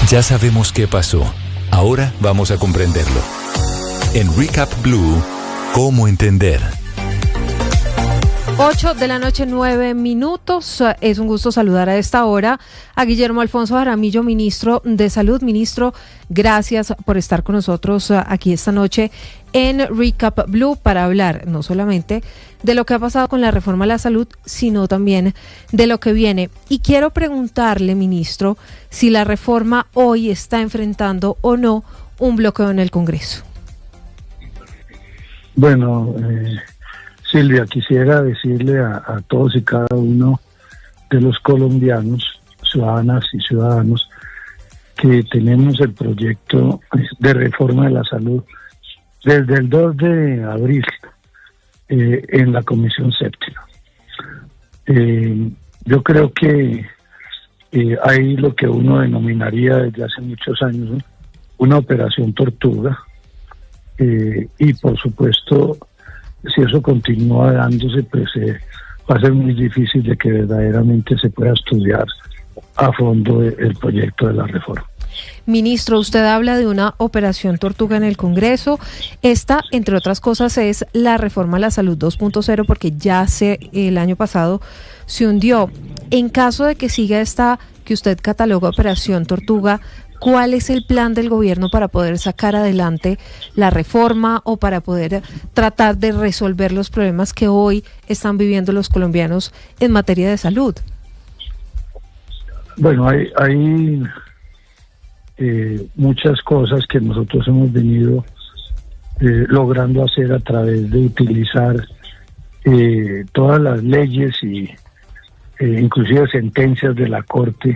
Ya sabemos qué pasó. Ahora vamos a comprenderlo. En Recap Blue, ¿cómo entender? 8 de la noche, 9 minutos. Es un gusto saludar a esta hora a Guillermo Alfonso Jaramillo, ministro de Salud. Ministro, gracias por estar con nosotros aquí esta noche en Recap Blue para hablar no solamente de lo que ha pasado con la reforma a la salud, sino también de lo que viene. Y quiero preguntarle, ministro, si la reforma hoy está enfrentando o no un bloqueo en el Congreso. Bueno, Silvia, quisiera decirle a todos y cada uno de los colombianos, ciudadanas y ciudadanos, que tenemos el proyecto de reforma de la salud desde el 2 de abril en la Comisión Séptima. Yo creo que hay lo que uno denominaría desde hace muchos años, ¿no?, una operación tortuga, y por supuesto, si eso continúa dándose, pues va a ser muy difícil de que verdaderamente se pueda estudiar a fondo el proyecto de la reforma. Ministro, usted habla de una operación tortuga en el Congreso. Esta, entre otras cosas, es la reforma a la salud 2.0, porque ya el año pasado se hundió. En caso de que siga esta que usted cataloga operación tortuga, ¿cuál es el plan del gobierno para poder sacar adelante la reforma o para poder tratar de resolver los problemas que hoy están viviendo los colombianos en materia de salud? Bueno, hay muchas cosas que nosotros hemos venido logrando hacer a través de utilizar todas las leyes y inclusive sentencias de la Corte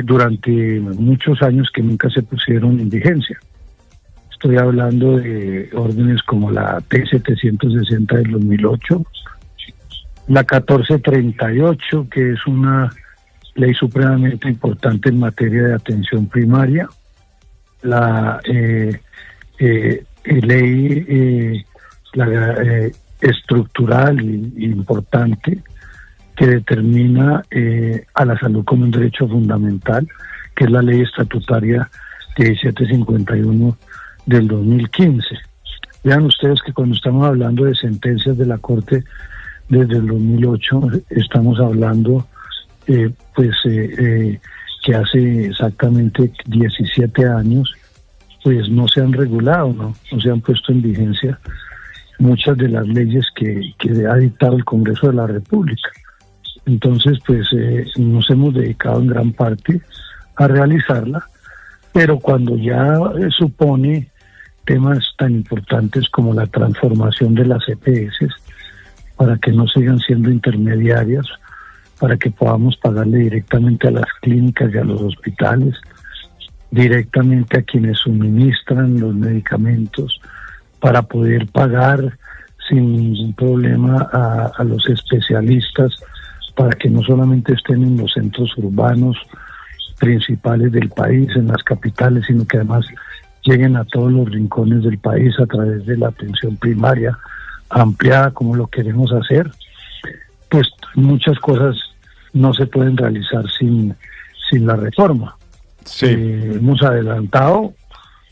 durante muchos años que nunca se pusieron en vigencia. Estoy hablando de órdenes como la T-760 del 2008, la 1438, que es una ley supremamente importante en materia de atención primaria, la ley estructural e importante que determina a la salud como un derecho fundamental, que es la ley estatutaria 1751 del 2015. Vean ustedes que cuando estamos hablando de sentencias de la Corte desde el 2008, estamos hablando que hace exactamente 17 años, pues no se han regulado, no se han puesto en vigencia muchas de las leyes que ha dictado el Congreso de la República. Entonces, pues nos hemos dedicado en gran parte a realizarla, pero cuando ya supone temas tan importantes como la transformación de las EPS, para que no sigan siendo intermediarias, para que podamos pagarle directamente a las clínicas y a los hospitales, directamente a quienes suministran los medicamentos, para poder pagar sin ningún problema a los especialistas, para que no solamente estén en los centros urbanos principales del país, en las capitales, sino que además lleguen a todos los rincones del país a través de la atención primaria ampliada, como lo queremos hacer. Pues muchas cosas no se pueden realizar sin la reforma. Sí. Hemos adelantado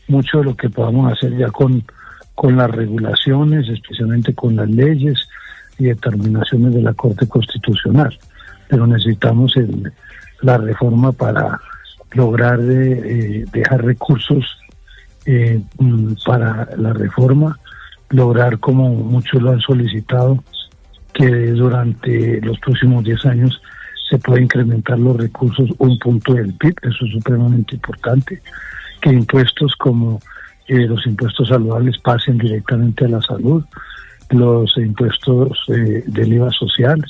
mucho de lo que podamos hacer ya con las regulaciones, especialmente con las leyes y determinaciones de la Corte Constitucional, pero necesitamos la reforma para lograr dejar recursos para la reforma, lograr, como muchos lo han solicitado, que durante los próximos 10 años se pueda incrementar los recursos 1 punto del PIB, eso es supremamente importante, que impuestos como los impuestos saludables pasen directamente a la salud, los impuestos del IVA social.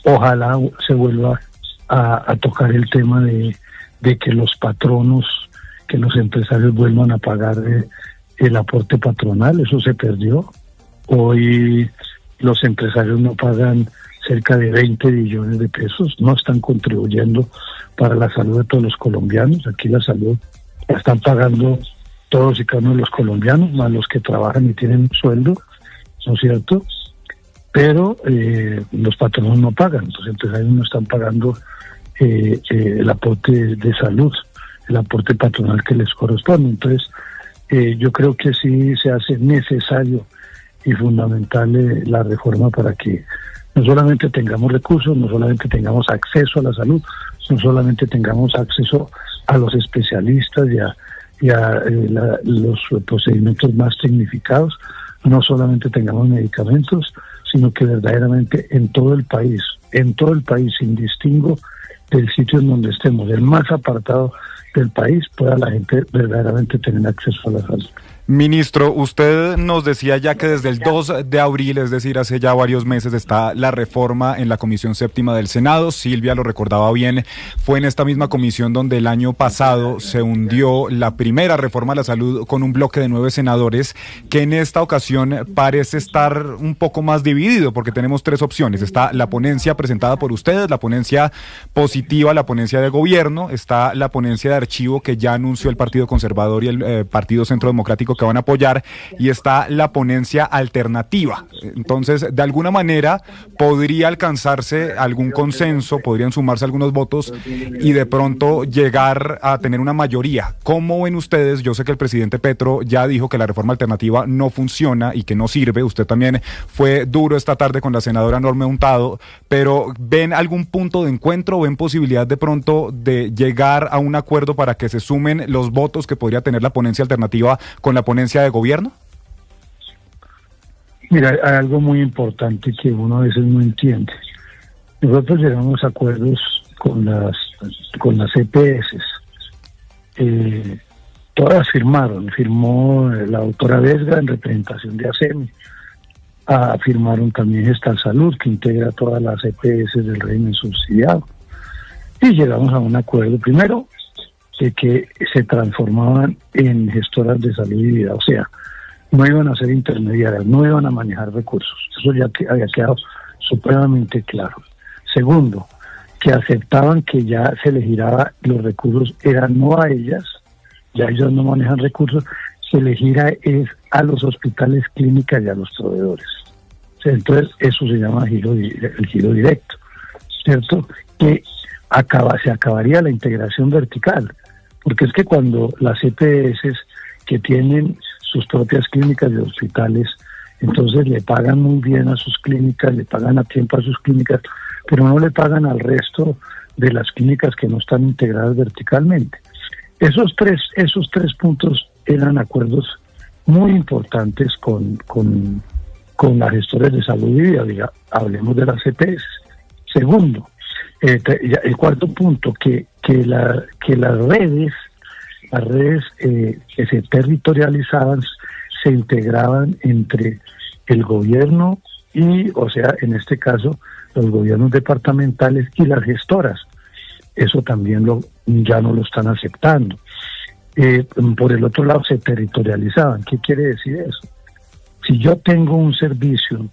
Ojalá se vuelva a tocar el tema de que los patronos, que los empresarios vuelvan a pagar el aporte patronal, eso se perdió. Hoy los empresarios no pagan cerca de 20 billones de pesos, no están contribuyendo para la salud de todos los colombianos. Aquí la salud la están pagando todos y cada uno de los colombianos, más los que trabajan y tienen un sueldo, ¿no es cierto? Pero los patronos no pagan, los empresarios no están pagando el aporte de salud. el aporte patronal que les corresponde. Entonces, yo creo que sí se hace necesario y fundamental la reforma para que no solamente tengamos recursos, no solamente tengamos acceso a la salud, no solamente tengamos acceso a los especialistas y a los procedimientos más tecnificados, no solamente tengamos medicamentos, sino que verdaderamente en todo el país, sin distingo del sitio en donde estemos, el más apartado del país, pueda la gente verdaderamente tener acceso a la salud. Ministro, usted nos decía ya que desde el 2 de abril, es decir, hace ya varios meses, está la reforma en la Comisión Séptima del Senado. Silvia lo recordaba bien, fue en esta misma comisión donde el año pasado se hundió la primera reforma a la salud con un bloque de 9 senadores, que en esta ocasión parece estar un poco más dividido, porque tenemos 3 opciones. Está la ponencia presentada por ustedes, la ponencia positiva, la ponencia de gobierno, está la ponencia de archivo que ya anunció el Partido Conservador y el Partido Centro Democrático que van a apoyar, y está la ponencia alternativa. Entonces, de alguna manera, podría alcanzarse algún consenso, podrían sumarse algunos votos y de pronto llegar a tener una mayoría. ¿Cómo ven ustedes? Yo sé que el presidente Petro ya dijo que la reforma alternativa no funciona y que no sirve. Usted también fue duro esta tarde con la senadora Norma Hurtado, pero ¿ven algún punto de encuentro? ¿Ven posibilidad de pronto de llegar a un acuerdo para que se sumen los votos que podría tener la ponencia alternativa con la ponencia de gobierno? Mira, hay algo muy importante que uno a veces no entiende. Nosotros llegamos a acuerdos con las EPS. Todas firmó la doctora Vesga en representación de ASEMI. Firmaron también Gestal Salud, que integra todas las EPS del régimen subsidiado. Y llegamos a un acuerdo, primero, de que se transformaban en gestoras de salud y vida, o sea, no iban a ser intermediarias, no iban a manejar recursos. Eso ya había quedado supremamente claro. Segundo, que aceptaban que ya se les giraba los recursos, eran no a ellas, ya ellos no manejan recursos, se les gira es a los hospitales, clínicas y a los proveedores. O sea, entonces eso se llama el giro directo, ¿cierto? Que se acabaría la integración vertical, porque es que cuando las EPS que tienen sus propias clínicas y hospitales, entonces le pagan muy bien a sus clínicas, le pagan a tiempo a sus clínicas, pero no le pagan al resto de las clínicas que no están integradas verticalmente. Esos tres puntos eran acuerdos muy importantes con las gestoras de salud y vida, hablemos de las EPS. Segundo, el cuarto punto, que las redes que se territorializaban se integraban entre el gobierno y, o sea, en este caso, los gobiernos departamentales y las gestoras. Eso también ya no lo están aceptando. Por el otro lado, se territorializaban. ¿Qué quiere decir eso? Si yo tengo un servicio,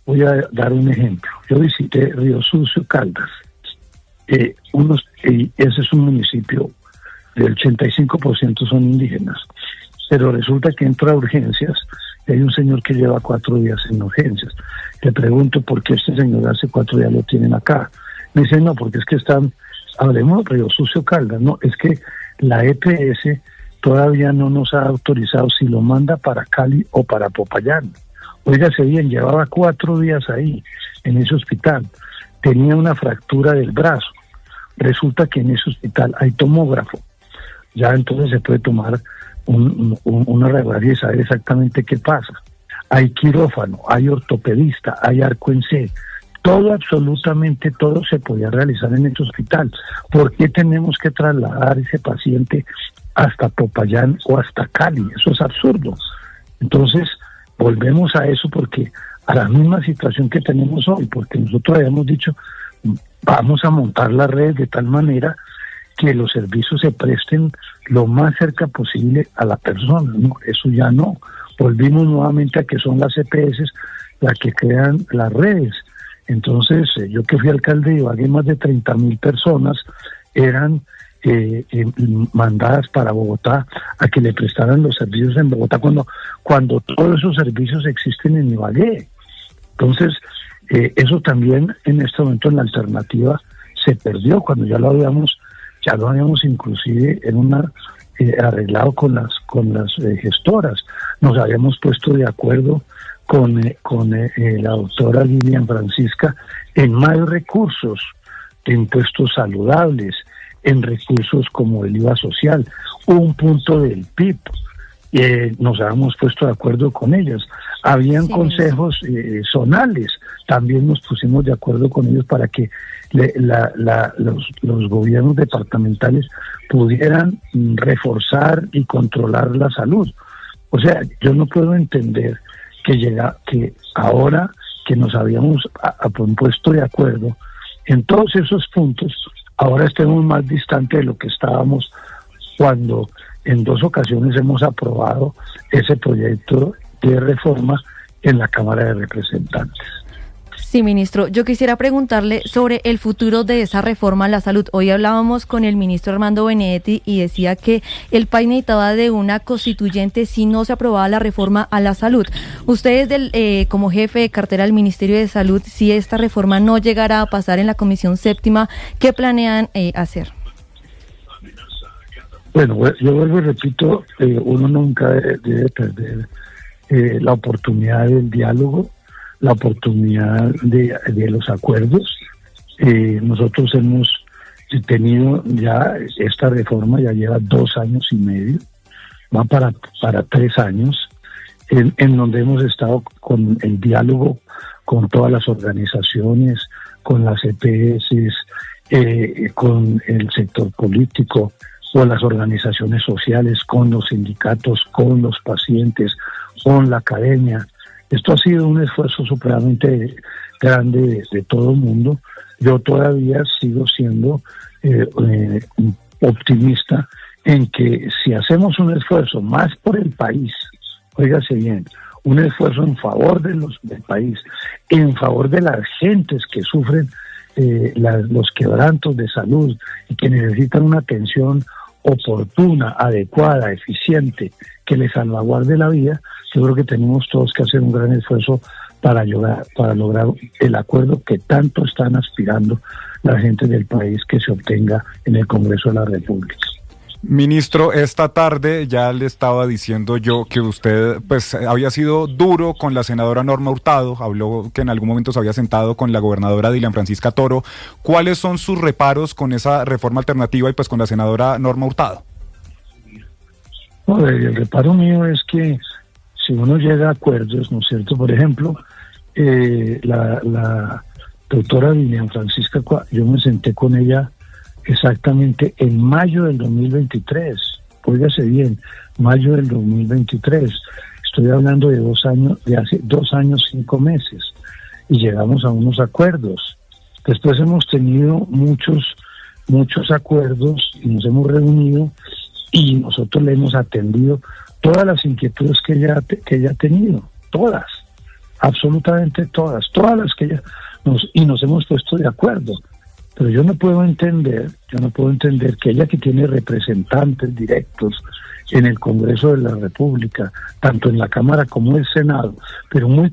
voy a dar un ejemplo. Yo visité Río Sucio, Caldas. Ese es un municipio del 85% son indígenas, pero resulta que entra a urgencias y hay un señor que lleva 4 días en urgencias. Le pregunto por qué este señor hace 4 días lo tienen acá. Me dice, no, porque es que hablemos de Río Sucio, Caldas, no, es que la EPS todavía no nos ha autorizado si lo manda para Cali o para Popayán. Óigase bien, llevaba 4 días ahí, en ese hospital, tenía una fractura del brazo. Resulta que en ese hospital hay tomógrafo. Ya entonces se puede tomar una radiografía y saber exactamente qué pasa. Hay quirófano, hay ortopedista, hay arco en C. Todo, absolutamente todo se podía realizar en este hospital. ¿Por qué tenemos que trasladar ese paciente hasta Popayán o hasta Cali? Eso es absurdo. Entonces, volvemos a eso porque a la misma situación que tenemos hoy, porque nosotros habíamos dicho, vamos a montar las redes de tal manera que los servicios se presten lo más cerca posible a la persona. No, eso ya no. Volvimos nuevamente a que son las EPS las que crean las redes. Entonces, yo que fui alcalde de Ibagué, más de 30,000 personas eran mandadas para Bogotá a que le prestaran los servicios en Bogotá cuando todos esos servicios existen en Ibagué. Entonces, eso también en este momento en la alternativa se perdió cuando ya ya lo habíamos inclusive arreglado con las gestoras. Nos habíamos puesto de acuerdo con la doctora Lilian Francisca en más recursos, en impuestos saludables, en recursos como el IVA social, un punto del PIB. Nos habíamos puesto de acuerdo con ellas. Habían consejos zonales, también nos pusimos de acuerdo con ellos para que los gobiernos departamentales pudieran reforzar y controlar la salud. O sea, yo no puedo entender que ahora que nos habíamos puesto de acuerdo en todos esos puntos, ahora estemos más distantes de lo que estábamos cuando en 2 ocasiones hemos aprobado ese proyecto de reforma en la Cámara de Representantes. Sí, ministro, yo quisiera preguntarle sobre el futuro de esa reforma a la salud. Hoy hablábamos con el ministro Armando Benedetti y decía que el país necesitaba de una constituyente si no se aprobaba la reforma a la salud. Ustedes, como jefe de cartera del Ministerio de Salud, si esta reforma no llegara a pasar en la Comisión Séptima, ¿qué planean hacer? Bueno, yo vuelvo y repito, uno nunca debe perder la oportunidad del diálogo, la oportunidad de los acuerdos. Nosotros hemos tenido ya esta reforma, ya lleva 2 años y medio, va para 3 años, en donde hemos estado con el diálogo con todas las organizaciones, con las EPS, con el sector político, con las organizaciones sociales, con los sindicatos, con los pacientes, con la academia. Esto ha sido un esfuerzo supremamente grande de todo el mundo. Yo todavía sigo siendo optimista en que si hacemos un esfuerzo más por el país, óigase bien, un esfuerzo en favor del país, en favor de las gentes que sufren los quebrantos de salud y que necesitan una atención oportuna, adecuada, eficiente, que les salvaguarde la vida, yo creo que tenemos todos que hacer un gran esfuerzo para lograr el acuerdo que tanto están aspirando la gente del país que se obtenga en el Congreso de la República. Ministro, esta tarde ya le estaba diciendo yo que usted pues había sido duro con la senadora Norma Hurtado, habló que en algún momento se había sentado con la gobernadora Dilian Francisca Toro. ¿Cuáles son sus reparos con esa reforma alternativa y pues con la senadora Norma Hurtado? No, el reparo mío es que si uno llega a acuerdos, ¿no es cierto? Por ejemplo, la doctora Dilian Francisca, yo me senté con ella exactamente en mayo del 2023, óigase bien, mayo del 2023, estoy hablando de 2 años, de hace 2 años, 5 meses, y llegamos a unos acuerdos. Después hemos tenido muchos acuerdos y nos hemos reunido y nosotros le hemos atendido todas las inquietudes que ella ha tenido, todas, absolutamente todas las que ella nos hemos puesto de acuerdo. Pero yo no puedo entender que ella, que tiene representantes directos en el Congreso de la República, tanto en la Cámara como en el Senado, pero muy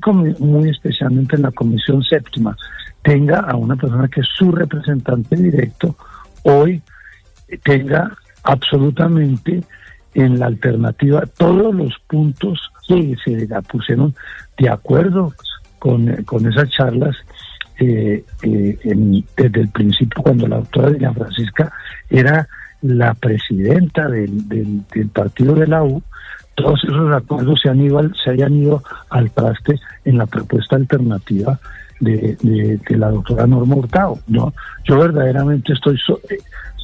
especialmente en la Comisión Séptima, tenga a una persona que es su representante directo, hoy tenga absolutamente en la alternativa todos los puntos que se pusieron de acuerdo con esas charlas. Desde el principio, cuando la doctora Dilian Francisca era la presidenta del partido de la U, todos esos acuerdos se hayan ido al traste en la propuesta alternativa de la doctora Norma Hurtado, ¿no? Yo verdaderamente estoy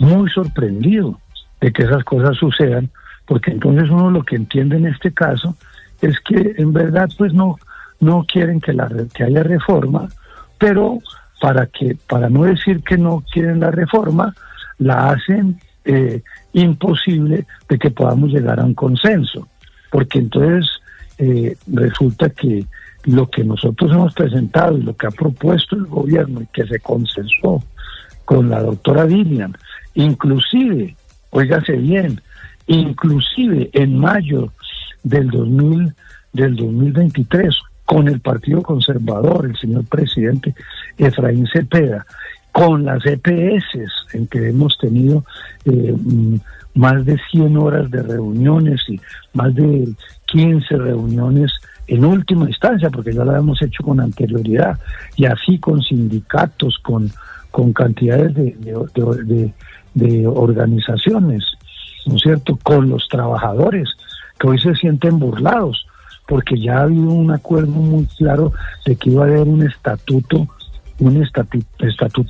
muy sorprendido de que esas cosas sucedan, porque entonces uno lo que entiende en este caso es que en verdad pues no quieren que haya reforma, pero para no decir que no quieren la reforma, la hacen imposible de que podamos llegar a un consenso, porque entonces resulta que lo que nosotros hemos presentado y lo que ha propuesto el gobierno y que se consensó con la doctora Dilian, inclusive, óigase bien, inclusive en mayo del 2023, con el Partido Conservador, el señor presidente Efraín Cepeda, con las EPS, en que hemos tenido más de 100 horas de reuniones y más de 15 reuniones en última instancia, porque ya lo habíamos hecho con anterioridad, y así con sindicatos, con cantidades de organizaciones, ¿no es cierto?, con los trabajadores, que hoy se sienten burlados, porque ya ha habido un acuerdo muy claro de que iba a haber un estatuto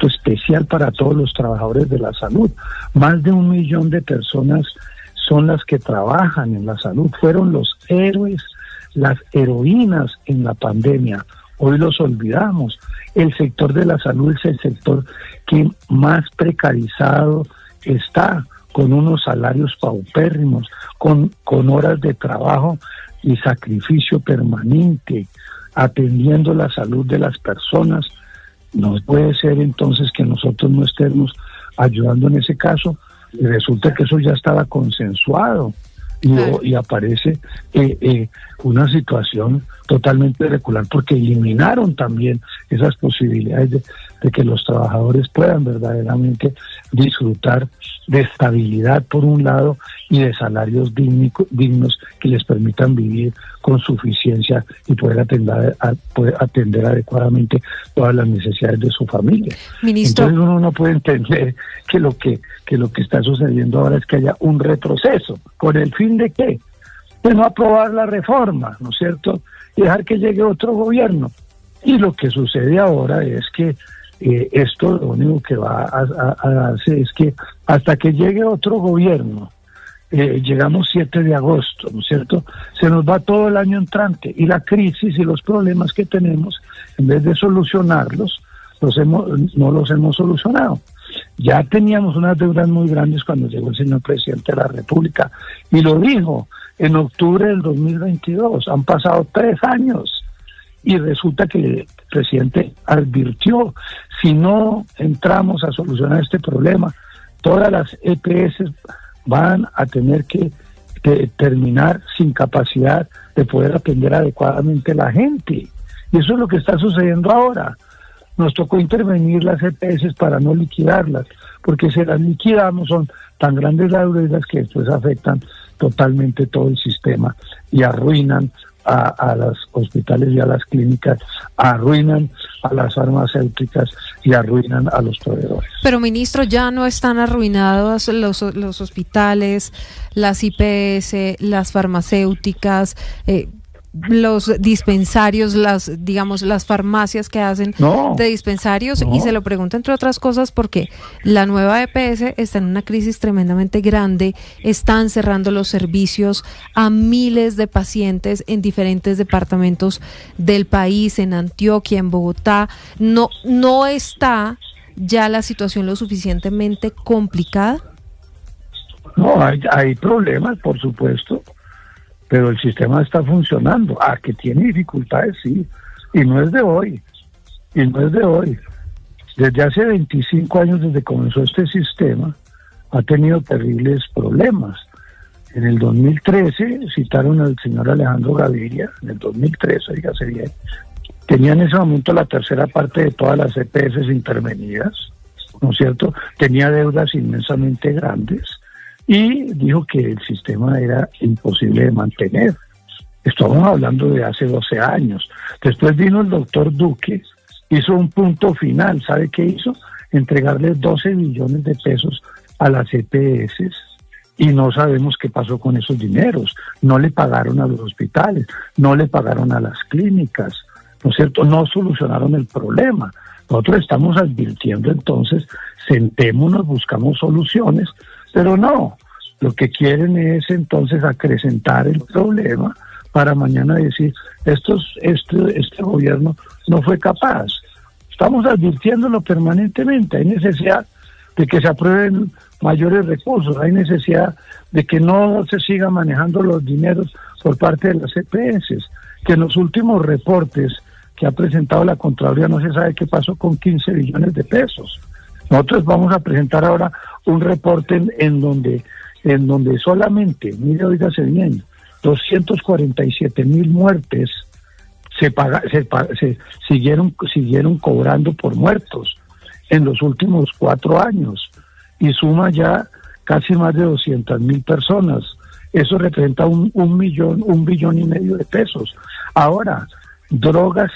especial para todos los trabajadores de la salud. Más de 1 millón de personas son las que trabajan en la salud, fueron los héroes, las heroínas en la pandemia. Hoy los olvidamos. El sector de la salud es el sector que más precarizado está, con unos salarios paupérrimos, con horas de trabajo y sacrificio permanente, atendiendo la salud de las personas. No puede ser entonces que nosotros no estemos ayudando en ese caso, y resulta que eso ya estaba consensuado, y aparece una situación totalmente irregular, porque eliminaron también esas posibilidades de que los trabajadores puedan verdaderamente disfrutar de estabilidad por un lado y de salarios dignos que les permitan vivir con suficiencia y poder atender adecuadamente todas las necesidades de su familia. Ministro, entonces uno no puede entender que lo que está sucediendo ahora es que haya un retroceso. ¿Con el fin de qué? De no aprobar la reforma, ¿no es cierto?, y dejar que llegue otro gobierno. Y lo que sucede ahora es que esto lo único que va a darse es que hasta que llegue otro gobierno, llegamos 7 de agosto, ¿no es cierto?, se nos va todo el año entrante, y la crisis y los problemas que tenemos, en vez de solucionarlos, no los hemos solucionado. Ya teníamos unas deudas muy grandes cuando llegó el señor presidente de la República, y lo dijo en octubre del 2022, han pasado 3 años, y resulta que el presidente advirtió, si no entramos a solucionar este problema, todas las EPS van a tener que terminar sin capacidad de poder atender adecuadamente a la gente. Y eso es lo que está sucediendo ahora. Nos tocó intervenir las EPS para no liquidarlas, porque si las liquidamos son tan grandes las deudas que después afectan totalmente todo el sistema y arruinan a los hospitales y a las clínicas, arruinan a las farmacéuticas y arruinan a los proveedores. Pero, ministro, ya no están arruinados los hospitales, las IPS, las farmacéuticas, los dispensarios, las farmacias que hacen de dispensarios, y se lo pregunto entre otras cosas porque la nueva EPS está en una crisis tremendamente grande, están cerrando los servicios a miles de pacientes en diferentes departamentos del país, en Antioquia, en Bogotá. ¿No está ya la situación lo suficientemente complicada? No, hay problemas, por supuesto, pero el sistema está funcionando. Que tiene dificultades, sí, y no es de hoy, Desde hace 25 años, desde que comenzó este sistema, ha tenido terribles problemas. En el 2013 citaron al señor Alejandro Gaviria, en el 2013, dígase bien, tenía en ese momento la tercera parte de todas las EPS intervenidas, ¿no es cierto?, tenía deudas inmensamente grandes, y dijo que el sistema era imposible de mantener. Estamos hablando de hace 12 años. Después vino el doctor Duque, hizo un punto final. ¿Sabe qué hizo? Entregarle 12 billones de pesos a las EPS, y no sabemos qué pasó con esos dineros. No le pagaron a los hospitales, no le pagaron a las clínicas, ¿no es cierto? No solucionaron el problema. Nosotros estamos advirtiendo entonces, sentémonos, buscamos soluciones, pero no, lo que quieren es entonces acrecentar el problema para mañana decir, este gobierno no fue capaz. Estamos advirtiéndolo permanentemente. Hay necesidad de que se aprueben mayores recursos, hay necesidad de que no se sigan manejando los dineros por parte de las EPS, que en los últimos reportes que ha presentado la Contraloría no se sabe qué pasó con 15 billones de pesos. Nosotros vamos a presentar ahora un reporte en donde solamente, mire, oígase bien, 247,000 muertes se siguieron cobrando por muertos. en los últimos 4 años y suma ya casi más de 200.000 personas. Eso representa un billón y medio de pesos. Ahora, drogas,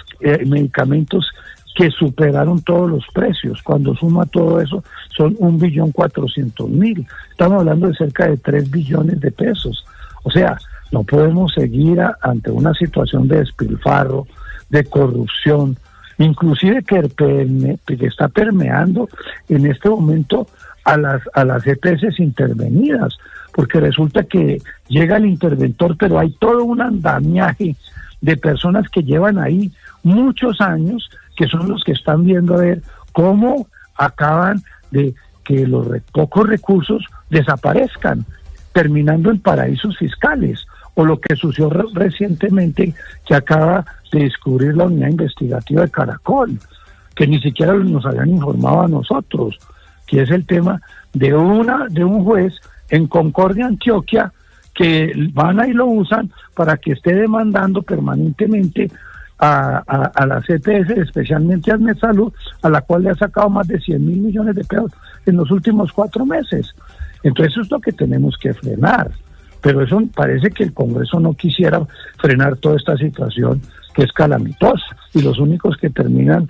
medicamentos que superaron todos los precios. Cuando suma todo eso, son 1.400.000. Estamos hablando de cerca de 3 billones de pesos. O sea, no podemos seguir ante una situación de despilfarro, de corrupción, inclusive que está permeando en este momento a las EPS intervenidas, porque resulta que llega el interventor, pero hay todo un andamiaje de personas que llevan ahí muchos años, que son los que están viendo a ver cómo acaban de que los pocos recursos desaparezcan, terminando en paraísos fiscales, o lo que sucedió recientemente, que acaba de descubrir la unidad investigativa de Caracol, que ni siquiera nos habían informado a nosotros, que es el tema de un juez en Concordia, Antioquia, que van y lo usan para que esté demandando permanentemente a las EPS, especialmente a Medsalud, a la cual le ha sacado más de 100.000 millones de pesos en los últimos 4 meses. Entonces eso es lo que tenemos que frenar, pero eso parece que el Congreso no quisiera frenar toda esta situación que es calamitosa, y los únicos que terminan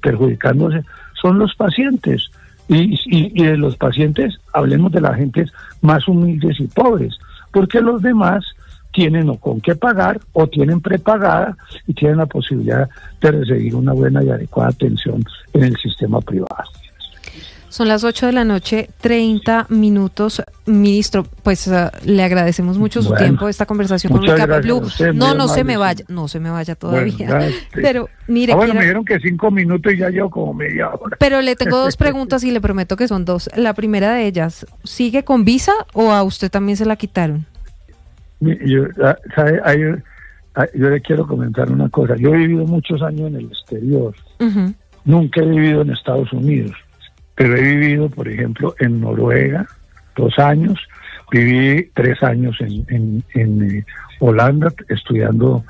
perjudicándose son los pacientes, y de los pacientes hablemos de las gentes más humildes y pobres, porque los demás tienen o con qué pagar o tienen prepagada y tienen la posibilidad de recibir una buena y adecuada atención en el sistema privado. Son las 8:30 p.m. Ministro, pues le agradecemos mucho su tiempo, esta conversación con Recap Blue. No se me vaya todavía. Bueno, pero mire, me dijeron que 5 minutos y ya llevo como media hora. Pero le tengo 2 preguntas y le prometo que son 2. La primera de ellas, ¿sigue con visa o a usted también se la quitaron? Yo le quiero comentar una cosa. Yo he vivido muchos años en el exterior. Uh-huh. Nunca he vivido en Estados Unidos, pero he vivido, por ejemplo, en Noruega 2 años, viví 3 años en Holanda estudiando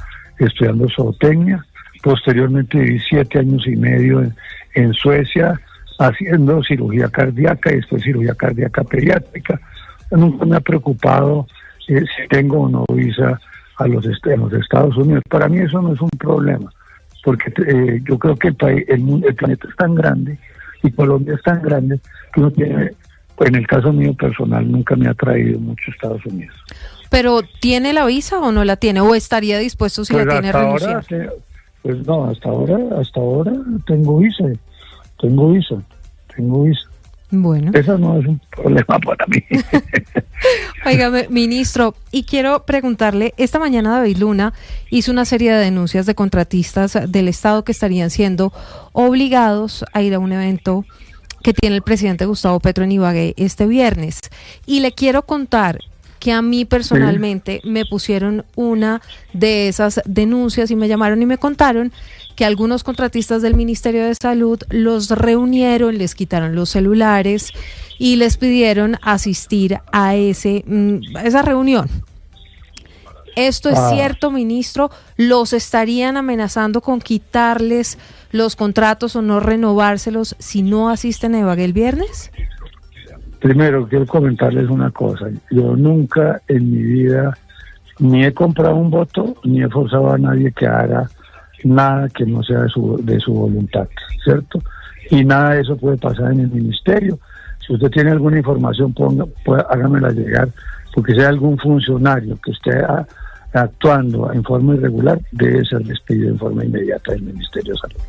zootecnia, posteriormente viví 7 años y medio en Suecia haciendo cirugía cardíaca y después cirugía cardíaca pediátrica. Nunca me ha preocupado si tengo o no visa a los Estados Unidos. Para mí eso no es un problema, porque yo creo que el planeta es tan grande y Colombia es tan grande que uno tiene, en el caso mío personal, nunca me ha traído mucho Estados Unidos. ¿Pero tiene la visa o no la tiene? ¿O estaría dispuesto si la tiene a renunciar? Pues no, hasta ahora tengo visa. Bueno. Eso no es un problema para mí. Óigame, ministro, y quiero preguntarle, esta mañana David Luna hizo una serie de denuncias de contratistas del Estado que estarían siendo obligados a ir a un evento que tiene el presidente Gustavo Petro en Ibagué este viernes. Y le quiero contar que a mí personalmente me pusieron una de esas denuncias y me llamaron y me contaron que algunos contratistas del Ministerio de Salud los reunieron, les quitaron los celulares y les pidieron asistir a esa reunión. ¿Esto es cierto, ministro? ¿Los estarían amenazando con quitarles los contratos o no renovárselos si no asisten a Ibagué el viernes? Primero, quiero comentarles una cosa. Yo nunca en mi vida ni he comprado un voto, ni he forzado a nadie que haga nada que no sea de su voluntad, ¿cierto? Y nada de eso puede pasar en el ministerio. Si usted tiene alguna información, hágamela llegar, porque si hay algún funcionario que esté actuando en forma irregular, debe ser despedido en forma inmediata del Ministerio de Salud.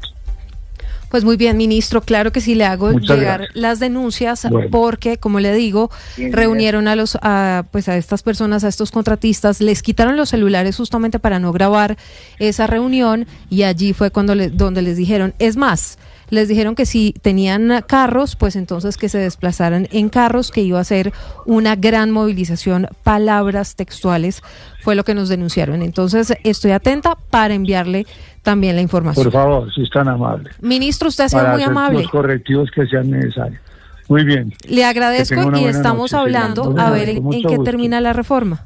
Pues muy bien, ministro, claro que sí le hago llegar las denuncias, porque, como le digo, reunieron a estas personas, a estos contratistas, les quitaron los celulares justamente para no grabar esa reunión, y allí fue donde les dijeron, es más, les dijeron que si tenían carros, pues entonces que se desplazaran en carros, que iba a ser una gran movilización. Palabras textuales fue lo que nos denunciaron. Entonces estoy atenta para enviarle también la información. Por favor, si es tan amable. Ministro, usted ha sido muy amable. Los correctivos que sean necesarios. Muy bien. Le agradezco y estamos hablando a ver en qué termina la reforma.